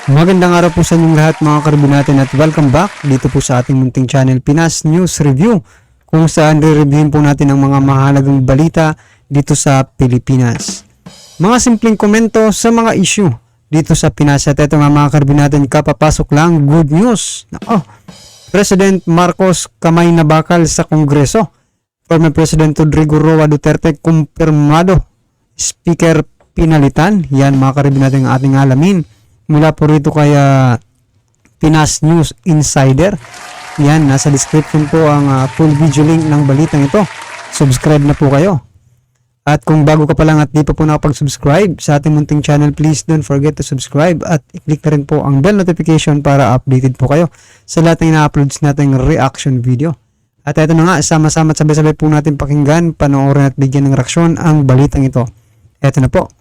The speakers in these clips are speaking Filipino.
Magandang araw po sa inyong lahat mga karibin natin at welcome back dito po sa ating munting channel Pinas News Review, kung saan re-reviewin po natin ang mga mahalagang balita dito sa Pilipinas. Mga simpleng komento sa mga issue dito sa Pinas. At ito nga mga karibin natin, kapapasok lang, good news. President Marcos kamay na bakal sa Kongreso. Former President Rodrigo Roa Duterte kumpirmado. Speaker pinalitan. Yan mga karibin natin ang ating alamin mula po rito kay Pinas News Insider. Yan, nasa description po ang full video link ng balitang ito. Subscribe na po kayo. At kung bago ka pa lang at di pa po nakapag-subscribe sa ating munting channel, please don't forget to subscribe at i-click na rin po ang bell notification para updated po kayo sa lahat ng ina-uploads nating reaction video. At ito na nga, sama-sama at sabay-sabay po natin pakinggan, panoorin at bigyan ng reaksyon ang balitang ito. Ito na po.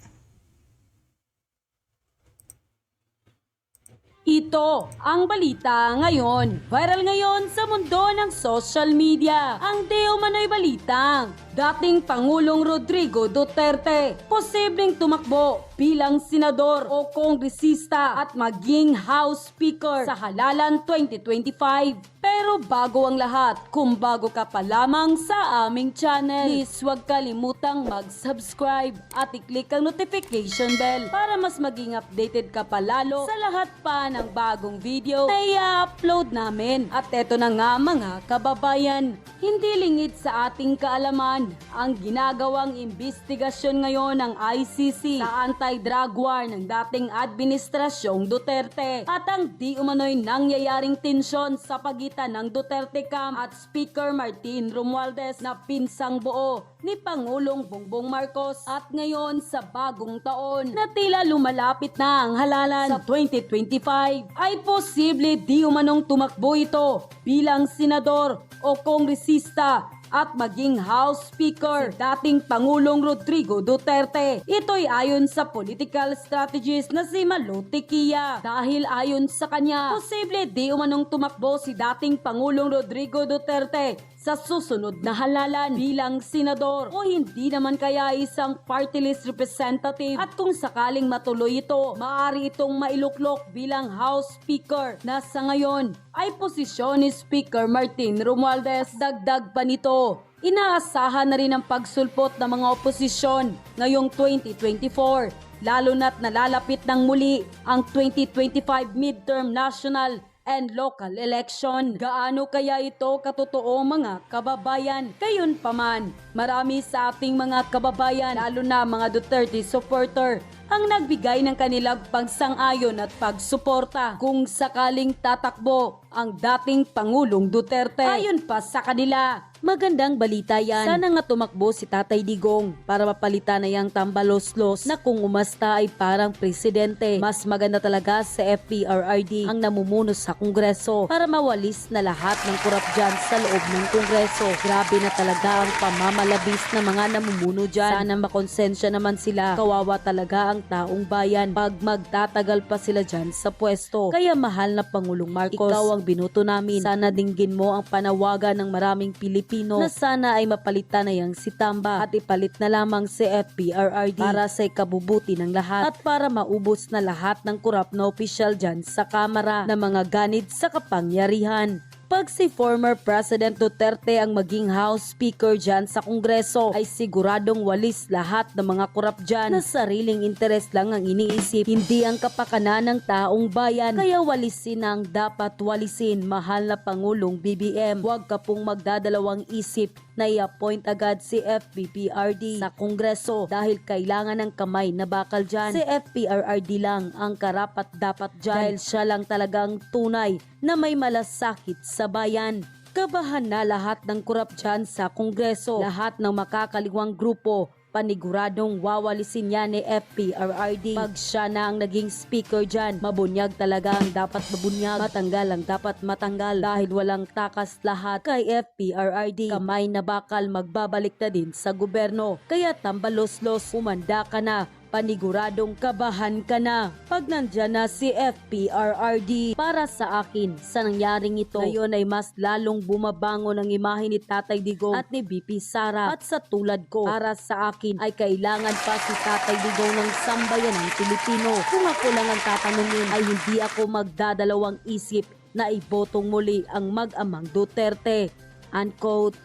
Ito ang balita ngayon. Viral ngayon sa mundo ng social media. Ang di umano'y balitang dating Pangulong Rodrigo Duterte posibleng tumakbo bilang senador o kongresista at maging House Speaker sa halalan 2025. Pero bago ang lahat, kung bago ka pa lamang sa aming channel, please huwag kalimutang mag-subscribe at i-click ang notification bell para mas maging updated ka pa lalo sa lahat pa ng bagong video na i-upload namin. At eto na nga mga kababayan, hindi lingid sa ating kaalaman ang ginagawang investigasyon ngayon ng ICC sa anti-drug war ng dating administrasyong Duterte at ang di umano'y nangyayaring tensyon sa pagitan ng Duterte Camp at Speaker Martin Romualdez na pinsang buo ni Pangulong Bongbong Marcos. At ngayon sa bagong taon na tila lumalapit na ang halalan sa 2025 ay posible di umanong tumakbo ito bilang senador o kongresista at maging House Speaker si dating Pangulong Rodrigo Duterte. Ito'y ayon sa political strategist na si Maluti Kia. Dahil ayon sa kanya, posible di umanong tumakbo si dating Pangulong Rodrigo Duterte sa susunod na halalan bilang senador o hindi naman kaya isang party list representative, at kung sakaling matuloy ito, maaari itong mailuklok bilang House Speaker na sa ngayon ay posisyon ni Speaker Martin Romualdez. Dagdag pa nito, inaasahan na rin ang pagsulpot ng mga oposisyon ngayong 2024, lalo na't nalalapit ng muli ang 2025 midterm national and local election. Gaano kaya ito katotoo mga kababayan? Gayunpaman, marami sa ating mga kababayan, lalo na mga Duterte supporter, ang nagbigay ng kanilang pagsang-ayon at pagsuporta kung sakaling tatakbo ang dating Pangulong Duterte. Ayon pa sa kanila, magandang balita yan. Sana nga tumakbo si Tatay Digong para mapalitan na yung tambalos-los na kung umasta ay parang presidente. Mas maganda talaga sa FPRRD ang namumuno sa Kongreso para mawalis na lahat ng kurap dyan sa loob ng Kongreso. Grabe na talaga ang pamamalabis ng mga namumuno dyan. Sana makonsensya naman sila. Kawawa talaga ang taong bayan pag magtatagal pa sila dyan sa pwesto. Kaya mahal na Pangulong Marcos, ikaw ang binuto namin. Sana dinggin mo ang panawagan ng maraming Pilipino na sana ay mapalitan na yang si Tamba at ipalit na lamang si FPRRD para sa ikabubuti ng lahat at para maubos na lahat ng kurap na opisyal dyan sa Kamara na mga ganid sa kapangyarihan. Pag si former President Duterte ang maging House Speaker dyan sa Kongreso, ay siguradong walis lahat ng mga kurap dyan na sariling interes lang ang iniisip, hindi ang kapakanan ng taong bayan. Kaya walisin ang dapat walisin, mahal na Pangulong BBM. Huwag ka pong magdadalawang isip na i-appoint agad si FPPRD sa Kongreso dahil kailangan ng kamay na bakal dyan. Si FPRRD lang ang karapat-dapat dyan dahil siya lang talagang tunay na may malasakit sa bayan. Kabahan na lahat ng kurap dyan sa Kongreso. Lahat ng makakaliwang grupo, paniguradong wawalisin yan ni FPRRD. Pag siya na ang naging speaker dyan, mabunyag talaga ang dapat mabunyag, matanggal ang dapat matanggal dahil walang takas lahat kay FPRRD. Kamay na bakal magbabalik na din sa gobyerno. Kaya tambalos-los, umanda ka na paniguradong kabahan ka na pag nandyan na si FPRRD. Para sa akin, sa nangyaring ito, ngayon ay mas lalong bumabangon ang imahe ni Tatay Digong at ni BP Sara. At sa tulad ko, para sa akin ay kailangan pa si Tatay Digong ng sambayanang Pilipino. Kung ako lang ang tatanungin ay hindi ako magdadalawang isip na ibotong muli ang mag-amang Duterte. Unquote.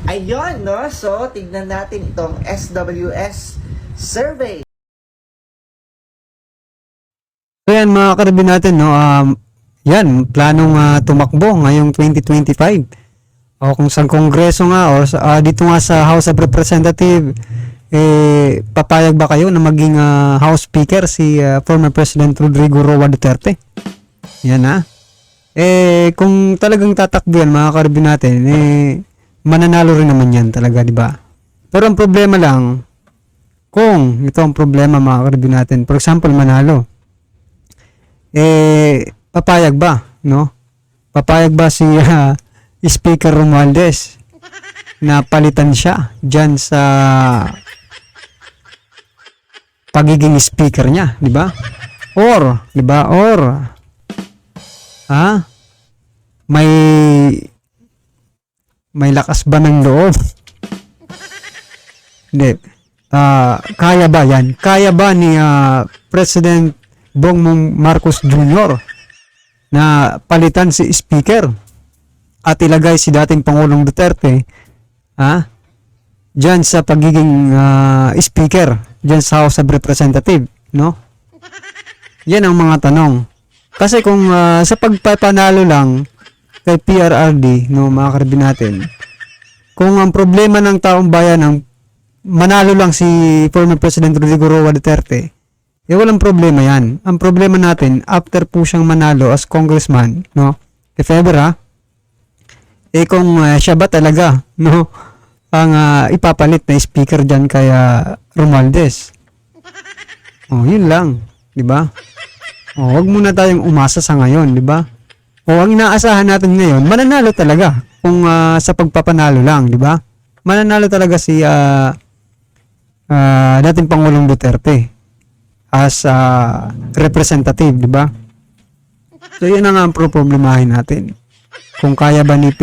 Ayun, no? So, tignan natin itong SWS survey. So yan mga karabin natin, no, yan, planong tumakbo ngayong 2025. O kung sa Kongreso nga, o dito nga sa House of Representatives, papayag ba kayo na maging House Speaker si former President Rodrigo Roa Duterte? Yan kung talagang tatakbo yan mga karabin natin, mananalo rin naman yan talaga, di ba? Pero ang problema lang, kung ito ang problema mga karabin natin, for example, manalo, papayag ba, no? Papayag ba si Speaker Romualdez na palitan siya dyan sa pagiging speaker niya, di ba? Or, di ba? Or, may lakas ba ng loob? Hindi. Kaya ba yan? Kaya ba ni President Bongbong Marcos Jr. na palitan si Speaker at ilagay si dating Pangulong Duterte dyan sa pagiging Speaker dyan sa House of Representatives, no? Yan ang mga tanong. Kasi kung sa pagpapanalo lang kay PRRD, no, mga karabin natin, kung ang problema ng taong bayan ang manalo lang si former President Rodrigo Roa Duterte, walang problema yan. Ang problema natin, after po siyang manalo as congressman, no, if ever kung siya ba talaga, no, ang ipapalit na speaker dyan kaya Romualdez. Yun lang, di ba? Wag muna tayong umasa sa ngayon, di ba? Ang inaasahan natin ngayon, mananalo talaga kung sa pagpapanalo lang, di ba? Mananalo talaga si dating Pangulong Duterte as representative, di ba? So yun ang problemahin natin. Kung kaya ba ni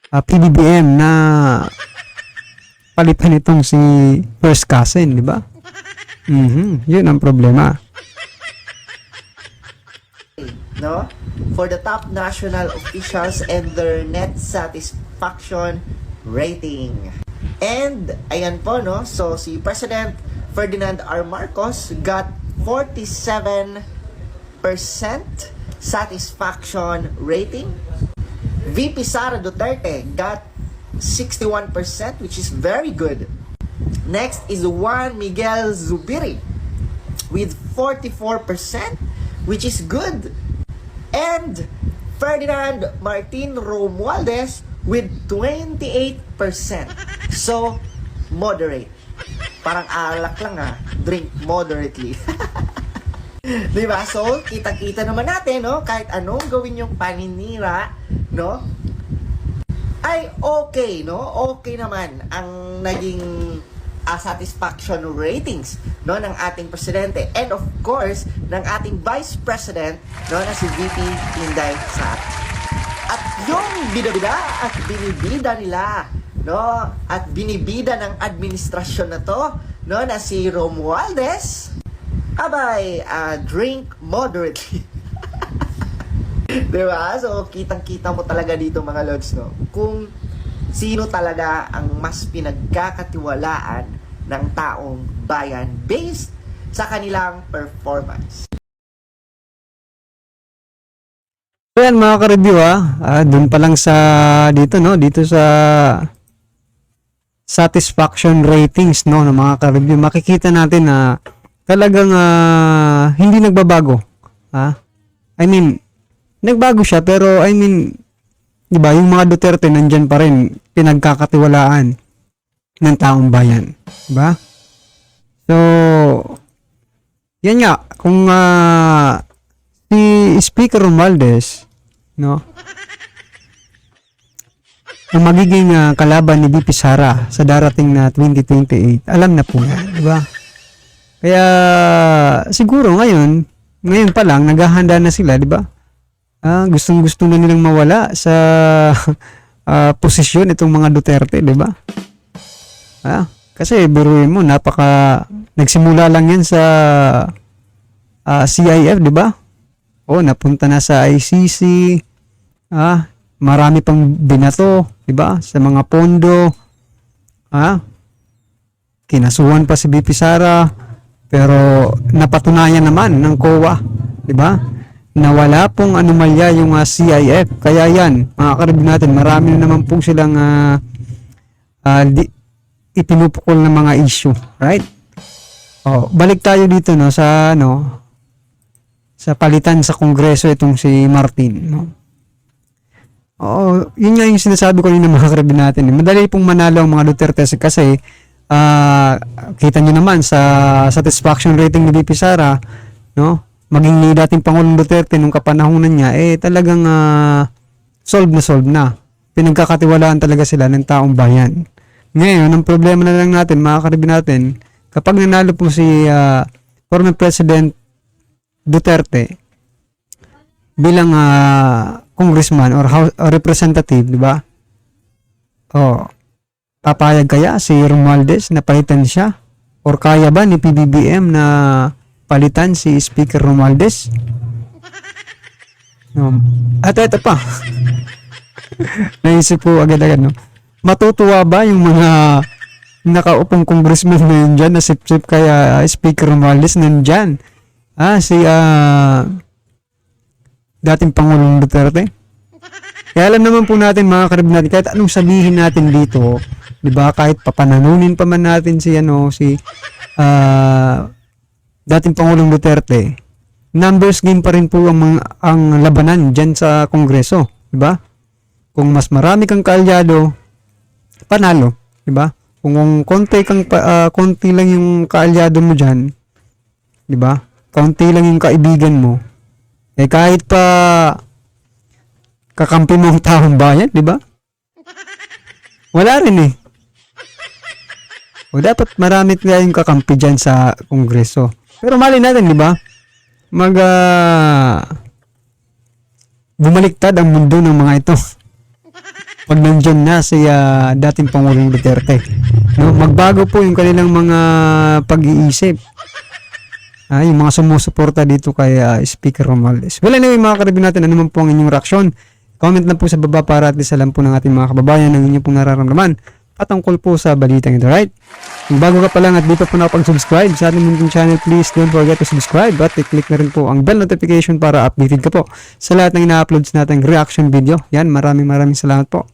PBBM na palitan itong si First Cousin, di ba? Yun ang problema. No? For the top national officials and their net satisfaction rating. And, ayan po, no? So, si President Ferdinand R. Marcos got 47% satisfaction rating. VP Sara Duterte got 61%, which is very good. Next is Juan Miguel Zubiri with 44%, which is good. And Ferdinand Martin Romualdez with 28%. So, moderate. Parang alak lang drink moderately. Diba? So, kita-kita naman natin, no? Kahit anong gawin yung paninira, no? Ay okay, no? Okay naman ang naging satisfaction ratings, no, ng ating presidente and of course ng ating vice president, no, na si VP Inday Sara. At yung bida-bida at binibida nila, no, at binibida ng administrasyon na to, no, na si Romualdez, abay, drink moderately. Diba? So, kitang-kita mo talaga dito mga lods, no? Kung sino talaga ang mas pinagkakatiwalaan ng taong bayan based sa kanilang performance. So yan mga ka-review dun pa lang sa dito, no, dito sa satisfaction ratings, no, ng mga ka-review, makikita natin na talagang hindi nagbabago. I mean, nagbago siya pero I mean, di ba, yung mga Duterte nandyan pa rin, pinagkakatiwalaan ng taong bayan. Di ba? So, yan nga, kung si Speaker Romualdez, no, ang magiging kalaban ni VP Sara sa darating na 2028. Alam na po yan, di ba? Kaya siguro ngayon pa lang naghahanda na sila, di ba? Gustong-gusto na nilang mawala sa posisyon itong mga Duterte, di ba? Kasi biruin mo, nagsimula lang yan sa CIF, di ba? Napunta na sa ICC, marami pang binato, di ba? Sa mga pondo, kinasuhan pa si VP Sara, pero napatunayan naman ng COA, di ba? Na wala pong anomalya yung CIF. Kaya yan, mga karib natin, marami na naman pong silang ipinupukol ng mga issue, right? Balik tayo dito sa palitan sa Kongreso itong si Martin, no? Yun nga yung sinasabi ko rin ng mga karib natin. Madali pong manalo ang mga Duterte kasi kita nyo naman sa satisfaction rating ni VP Sara, no? Maging ni dating Pangulong Duterte nung kapanahonan niya, talagang solve na. Pinagkakatiwalaan talaga sila ng taong bayan. Ngayon, ang problema na lang natin, mga karibin natin, kapag nanalo po si former President Duterte bilang congressman or representative, di ba? Papayag kaya si Romualdez na palitan siya? Or kaya ba ni PBBM na palitan si Speaker Romualdez? At ito pa. Naisip po agad-agad, no? Matutuwa ba yung mga nakaupong congressman na yun dyan, na sip-sip kaya Speaker Romualdez nandyan? Si dating Pangulong Duterte? Kaya alam naman po natin, mga karib natin, kahit anong sabihin natin dito, di ba, kahit papananunin pa man natin si dating Pangulong Duterte, numbers game pa rin po ang labanan dyan sa Kongreso, di ba? Kung mas marami kang kaalyado, panalo, di ba? Kung konti lang yung kaalyado mo dyan, di ba? Konti lang yung kaibigan mo, kahit pa kakampi mo ang taong bayan, di ba? Wala rin dapat marami tayong kakampi dyan sa Kongreso. Pero mali natin, di ba? Bumaliktad ang mundo ng mga ito. Pag nandyan na si dating Pangulong Duterte. No? Magbago po yung kanilang mga pag-iisip. Yung mga sumusuporta dito kay Speaker Romualdez. Well, anyway, mga karibin natin, ano man po ang inyong reaksyon? Comment lang po sa baba para at least alam po ng ating mga kababayan ang inyong pong nararamdaman patungkol po sa balitang ito, right? Kung bago ka pa lang at di pa po nakapag-subscribe sa ating munting channel, please don't forget to subscribe at i-click na rin po ang bell notification para updated ka po sa lahat ng ina-uploads nating reaction video. Yan, maraming salamat po.